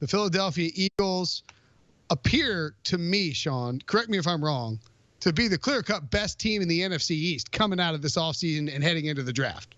the Philadelphia Eagles appear to me, Sean, correct me if I'm wrong, to be the clear-cut best team in the NFC East coming out of this offseason and heading into the draft.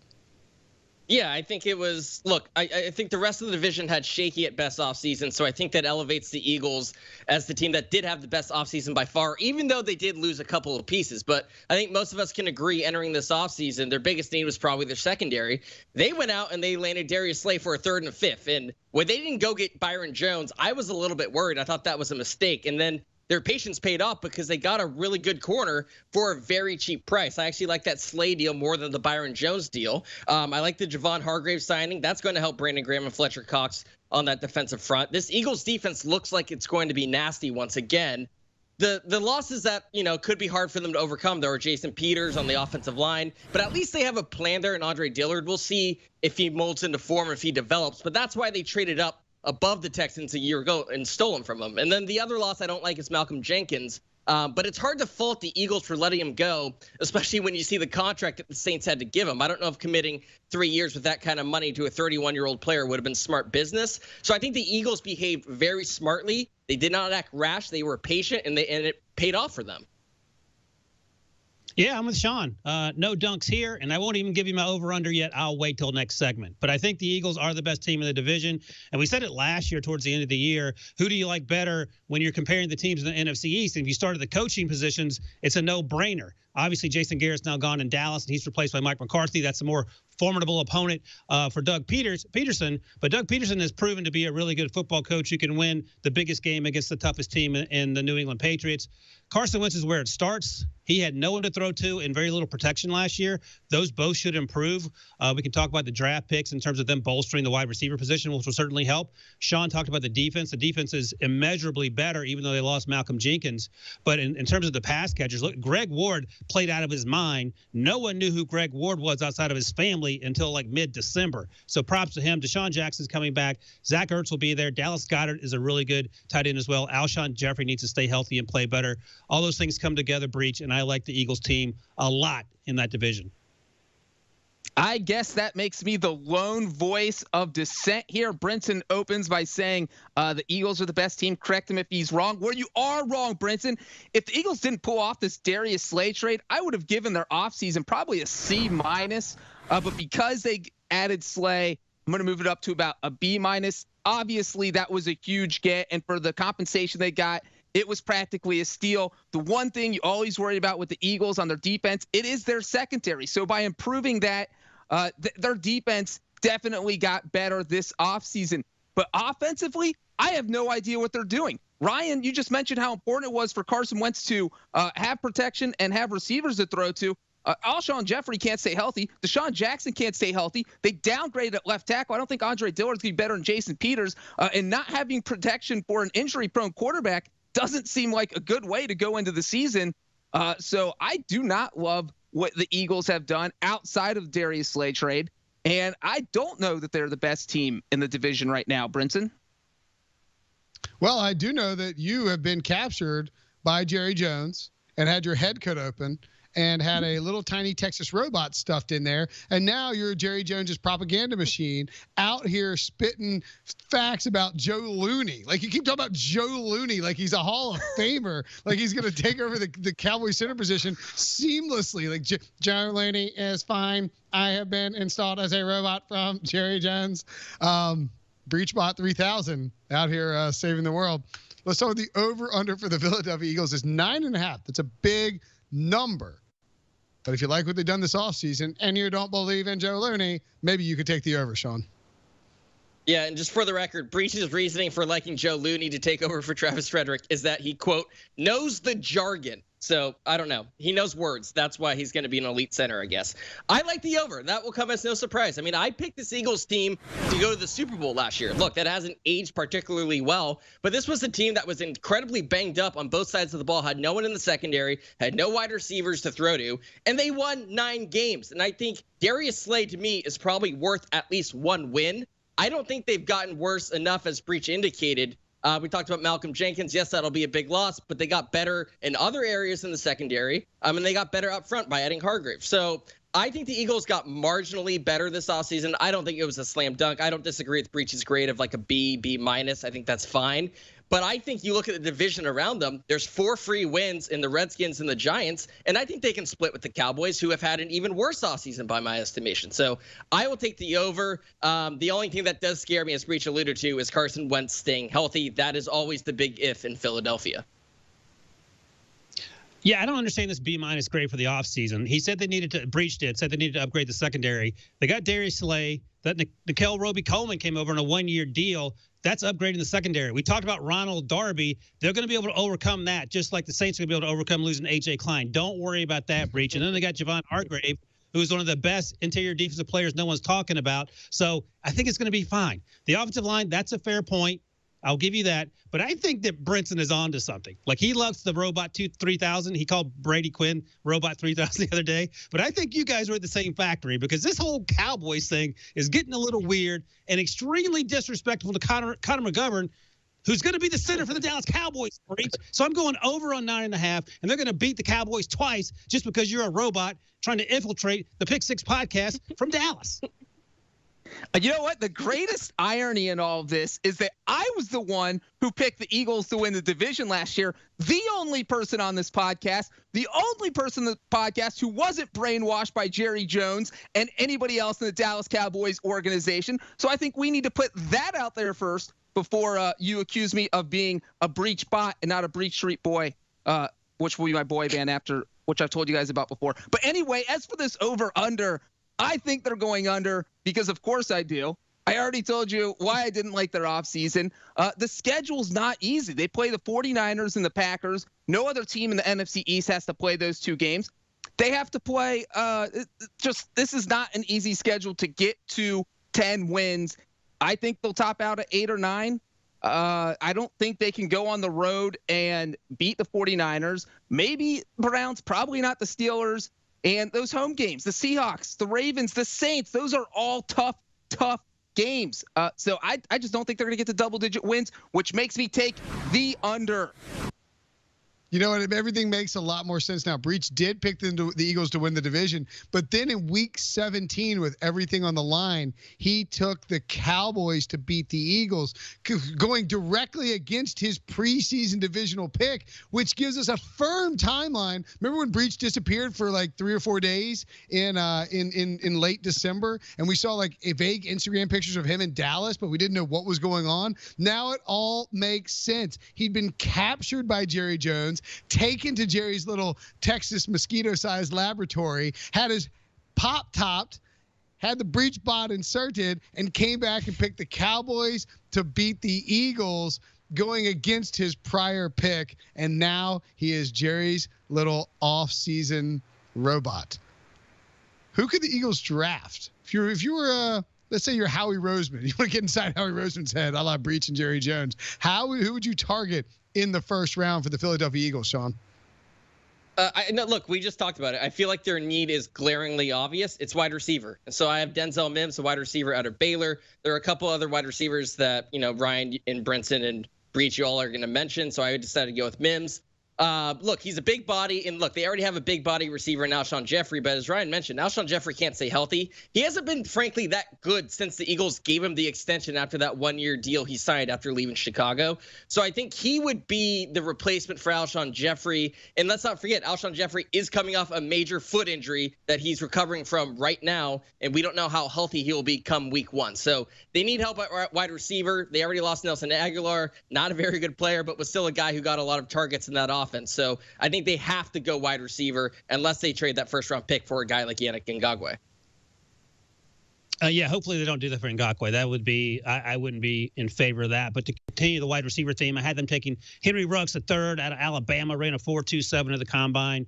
Yeah, I think it was. Look, I think the rest of the division had shaky at best offseason, so I think that elevates the Eagles as the team that did have the best offseason by far, even though they did lose a couple of pieces. But I think most of us can agree entering this offseason, their biggest need was probably their secondary. They went out and they landed Darius Slay for a third and a fifth. And when they didn't go get Byron Jones, I was a little bit worried. I thought that was a mistake. And then their patience paid off because they got a really good corner for a very cheap price. I actually like that Slay deal more than the Byron Jones deal. I like the Javon Hargrave signing. That's going to help Brandon Graham and Fletcher Cox on that defensive front. This Eagles defense looks like it's going to be nasty once again. The losses that, could be hard for them to overcome, there are Jason Peters on the offensive line, but at least they have a plan there, and Andre Dillard. We'll see if he molds into form, if he develops, but that's why they traded up above the Texans a year ago and stole him from them. And then the other loss I don't like is Malcolm Jenkins. But it's hard to fault the Eagles for letting him go, especially when you see the contract that the Saints had to give him. I don't know if committing 3 years with that kind of money to a 31-year-old player would have been smart business. So I think the Eagles behaved very smartly. They did not act rash. They were patient, and it paid off for them. Yeah, I'm with Sean. No dunks here, and I won't even give you my over-under yet. I'll wait till next segment. But I think the Eagles are the best team in the division, and we said it last year towards the end of the year. Who do you like better when you're comparing the teams in the NFC East? And if you start at the coaching positions, it's a no-brainer. Obviously, Jason Garrett's now gone in Dallas, and he's replaced by Mike McCarthy. That's a more formidable opponent for Doug Peterson. But Doug Peterson has proven to be a really good football coach who can win the biggest game against the toughest team in the New England Patriots. Carson Wentz is where it starts. He had no one to throw to and very little protection last year. Those both should improve. We can talk about the draft picks in terms of them bolstering the wide receiver position, which will certainly help. Sean talked about the defense. The defense is immeasurably better, even though they lost Malcolm Jenkins. But in terms of the pass catchers, look, Greg Ward played out of his mind. No one knew who Greg Ward was outside of his family until like mid-December. So props to him. Deshaun Jackson's coming back. Zach Ertz will be there. Dallas Goedert is a really good tight end as well. Alshon Jeffrey needs to stay healthy and play better. All those things come together, Breach, and I like the Eagles team a lot in that division. I guess that makes me the lone voice of dissent here. Brinson opens by saying the Eagles are the best team. Correct him if he's wrong. Where you are wrong, Brinson. If the Eagles didn't pull off this Darius Slay trade, I would have given their offseason probably a C-. But because they added Slay, I'm going to move it up to about a B-. Obviously, that was a huge get. And for the compensation they got, it was practically a steal. The one thing you always worry about with the Eagles on their defense, it is their secondary. So by improving that, their defense definitely got better this offseason. But offensively, I have no idea what they're doing. Ryan, you just mentioned how important it was for Carson Wentz to have protection and have receivers to throw to. Alshon Jeffrey can't stay healthy. Deshaun Jackson can't stay healthy. They downgraded at left tackle. I don't think Andre Dillard's going to be better than Jason Peters. And not having protection for an injury-prone quarterback doesn't seem like a good way to go into the season. So I do not love what the Eagles have done outside of the Darius Slay trade. And I don't know that they're the best team in the division right now, Brinson. Well, I do know that you have been captured by Jerry Jones and had your head cut open and had a little tiny Texas robot stuffed in there. And now you're Jerry Jones's propaganda machine out here spitting facts about Joe Looney. Like, you keep talking about Joe Looney like he's a Hall of Famer, like he's going to take over the Cowboy center position seamlessly. Like, Joe Looney is fine. I have been installed as a robot from Jerry Jones. Breachbot 3000 out here saving the world. Let's start with the over-under for the Philadelphia Eagles is 9.5. That's a big number. But if you like what they've done this offseason and you don't believe in Joe Looney, maybe you could take the over, Sean. Yeah, and just for the record, Breach's reasoning for liking Joe Looney to take over for Travis Frederick is that he, quote, knows the jargon. So, I don't know. He knows words. That's why he's going to be an elite center, I guess. I like the over. That will come as no surprise. I mean, I picked this Eagles team to go to the Super Bowl last year. Look, that hasn't aged particularly well, but this was a team that was incredibly banged up on both sides of the ball, had no one in the secondary, had no wide receivers to throw to, and they won 9 games. And I think Darius Slay, to me, is probably worth at least 1 win. I don't think they've gotten worse enough, as Breach indicated. We talked about Malcolm Jenkins. Yes, that'll be a big loss, but they got better in other areas in the secondary. And they got better up front by adding Hargrave. So I think the Eagles got marginally better this offseason. I don't think it was a slam dunk. I don't disagree with Breach's grade of like a B, B-. I think that's fine. But I think you look at the division around them, there's 4 free wins in the Redskins and the Giants, and I think they can split with the Cowboys, who have had an even worse offseason by my estimation. So I will take the over. The only thing that does scare me, as Breach alluded to, is Carson Wentz staying healthy. That is always the big if in Philadelphia. Yeah, I don't understand this B- grade for the offseason. He said Breach said they needed to upgrade the secondary. They got Darius Slay. That Nickel Roby-Coleman came over on a 1-year deal. That's upgrading the secondary. We talked about Ronald Darby. They're going to be able to overcome that, just like the Saints are going to be able to overcome losing A.J. Klein. Don't worry about that, Breach. And then they got Javon Hargrave, who's one of the best interior defensive players no one's talking about. So I think it's going to be fine. The offensive line, that's a fair point. I'll give you that. But I think that Brinson is on to something. Like, he loves the Robot 3000. He called Brady Quinn Robot 3000 the other day. But I think you guys are at the same factory, because this whole Cowboys thing is getting a little weird and extremely disrespectful to Connor McGovern, who's going to be the center for the Dallas Cowboys. So I'm going over on 9.5, and they're going to beat the Cowboys twice just because you're a robot trying to infiltrate the Pick Six podcast from Dallas. You know what? The greatest irony in all of this is that I was the one who picked the Eagles to win the division last year. The only person on this podcast, the only person on the podcast who wasn't brainwashed by Jerry Jones and anybody else in the Dallas Cowboys organization. So I think we need to put that out there first before you accuse me of being a Breach bot and not a Breach Street boy, which will be my boy band after, which I've told you guys about before. But anyway, as for this over-under, I think they're going under because, of course, I do. I already told you why I didn't like their offseason. The schedule's not easy. They play the 49ers and the Packers. No other team in the NFC East has to play those 2 games. They have to play this is not an easy schedule to get to 10 wins. I think they'll top out at 8 or 9. I don't think they can go on the road and beat the 49ers. Maybe Browns, probably not the Steelers. And those home games, the Seahawks, the Ravens, the Saints, those are all tough games. So I just don't think they're going to get to double-digit wins, which makes me take the under. You know what? Everything makes a lot more sense now. Breach did pick the Eagles to win the division, but then in week 17, with everything on the line, he took the Cowboys to beat the Eagles, going directly against his preseason divisional pick, which gives us a firm timeline. Remember when Breach disappeared for like 3 or 4 days in late December, and we saw like vague Instagram pictures of him in Dallas, but we didn't know what was going on? Now it all makes sense. He'd been captured by Jerry Jones, taken to Jerry's little Texas mosquito-sized laboratory, had his pop-topped, had the Breach bot inserted, and came back and picked the Cowboys to beat the Eagles, going against his prior pick. And now he is Jerry's little off-season robot. Who could the Eagles draft? If you were let's say you're Howie Roseman, you want to get inside Howie Roseman's head, a la Breach and Jerry Jones. Who would you target in the first round for the Philadelphia Eagles, Sean? No, look, we just talked about it. I feel like their need is glaringly obvious. It's wide receiver. And so I have Denzel Mims, a wide receiver out of Baylor. There are a couple other wide receivers that, Ryan and Brinson and Breach, you all are going to mention. So I decided to go with Mims. Look, he's a big body, and look, they already have a big body receiver in Alshon Jeffrey, but as Ryan mentioned, Alshon Jeffrey can't stay healthy. He hasn't been, frankly, that good since the Eagles gave him the extension after that 1-year deal he signed after leaving Chicago. So I think he would be the replacement for Alshon Jeffrey. And let's not forget, Alshon Jeffrey is coming off a major foot injury that he's recovering from right now, and we don't know how healthy he will be come week 1. So they need help at wide receiver. They already lost Nelson Aguilar, not a very good player, but was still a guy who got a lot of targets in that offense. So I think they have to go wide receiver unless they trade that first-round pick for a guy like Yannick Ngakoue. Yeah, hopefully they don't do that for Ngakoue. That would be I wouldn't be in favor of that. But to continue the wide receiver theme, I had them taking Henry Ruggs the third out of Alabama, ran a 4.27 at the combine.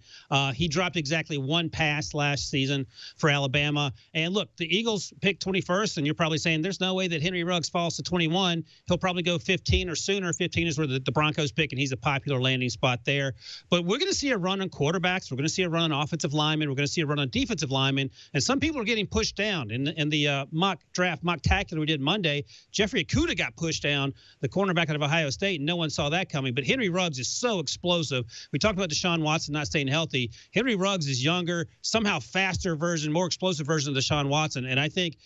He dropped exactly 1 pass last season for Alabama. And look, the Eagles picked 21st, and you're probably saying there's no way that Henry Ruggs falls to 21. He'll probably go 15 or sooner. 15 is where the Broncos pick, and he's a popular landing spot there. But we're going to see a run on quarterbacks. We're going to see a run on offensive linemen. We're going to see a run on defensive linemen. And some people are getting pushed down in the the mock tacular we did Monday, Jeffrey Okudah got pushed down, the cornerback out of Ohio State, and no one saw that coming. But Henry Ruggs is so explosive. We talked about Deshaun Watson not staying healthy. Henry Ruggs is younger, somehow faster version, more explosive version of Deshaun Watson. And I think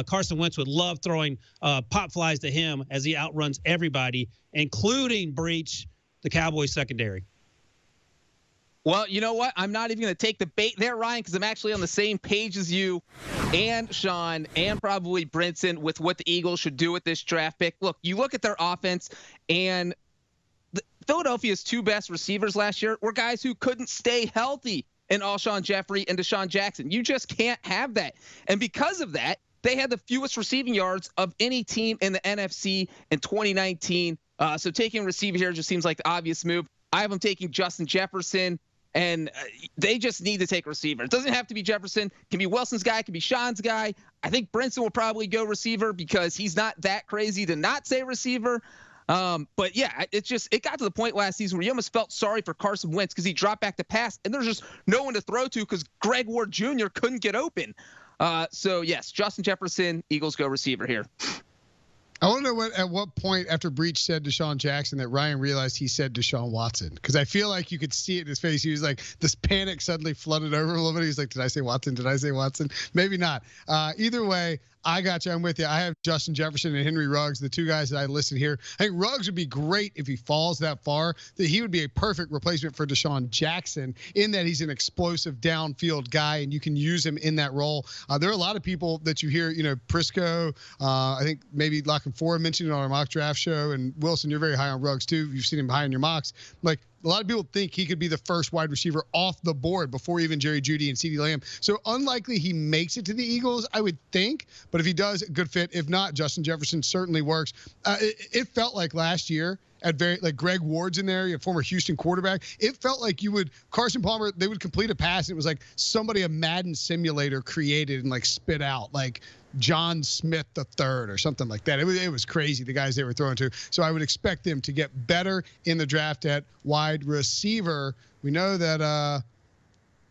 Carson Wentz would love throwing pop flies to him as he outruns everybody, including Breach, the Cowboys secondary. Well, you know what? I'm not even going to take the bait there, Ryan, because I'm actually on the same page as you and Sean and probably Brinson with what the Eagles should do with this draft pick. Look, you look at their offense, and Philadelphia's two best receivers last year were guys who couldn't stay healthy in Alshon Jeffrey and Deshaun Jackson. You just can't have that. And because of that, they had the fewest receiving yards of any team in the NFC in 2019. So taking a receiver here just seems like the obvious move. I have them taking Justin Jefferson. And they just need to take a receiver. It doesn't have to be Jefferson. It can be Wilson's guy. It can be Sean's guy. I think Brinson will probably go receiver because he's not that crazy to not say receiver. But yeah, it got to the point last season where you almost felt sorry for Carson Wentz because he dropped back to pass, and there's just no one to throw to because Greg Ward Jr. couldn't get open. So yes, Justin Jefferson, Eagles go receiver here. I want to know at what point after Breach said Deshaun Jackson that Ryan realized he said Deshaun Watson, because I feel like you could see it in his face. He was like, this panic suddenly flooded over him a little bit. He's like, did I say Watson? Did I say Watson? Maybe not. Either way, I got you. I'm with you. I have Justin Jefferson and Henry Ruggs, the two guys that I listed here. I think Ruggs would be great if he falls that far. That he would be a perfect replacement for Deshaun Jackson in that he's an explosive downfield guy, and you can use him in that role. There are a lot of people that you hear, Prisco, I think maybe Lock and Four mentioned it on our mock draft show, and Wilson, you're very high on Ruggs too. You've seen him high in your mocks. Like, a lot of people think he could be the first wide receiver off the board before even Jerry Jeudy and CeeDee Lamb. So unlikely he makes it to the Eagles, I would think. But if he does, good fit. If not, Justin Jefferson certainly works. It felt like last year at Greg Ward's in there, former Houston quarterback. It felt like Carson Palmer, they would complete a pass, and it was like somebody a Madden simulator created and spit out like John Smith III or something like that. It was crazy, the guys they were throwing to. So I would expect them to get better in the draft at wide receiver. We know that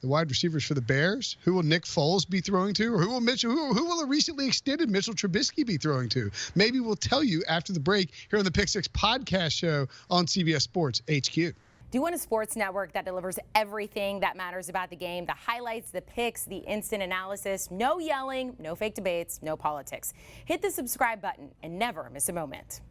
the wide receivers for the Bears, who will Nick Foles be throwing to, or who will a recently extended Mitchell Trubisky be throwing to? Maybe we'll tell you after the break here on the Pick Six podcast show on CBS Sports HQ. Do you want a sports network that delivers everything that matters about the game? The highlights, the picks, the instant analysis, no yelling, no fake debates, no politics. Hit the subscribe button and never miss a moment.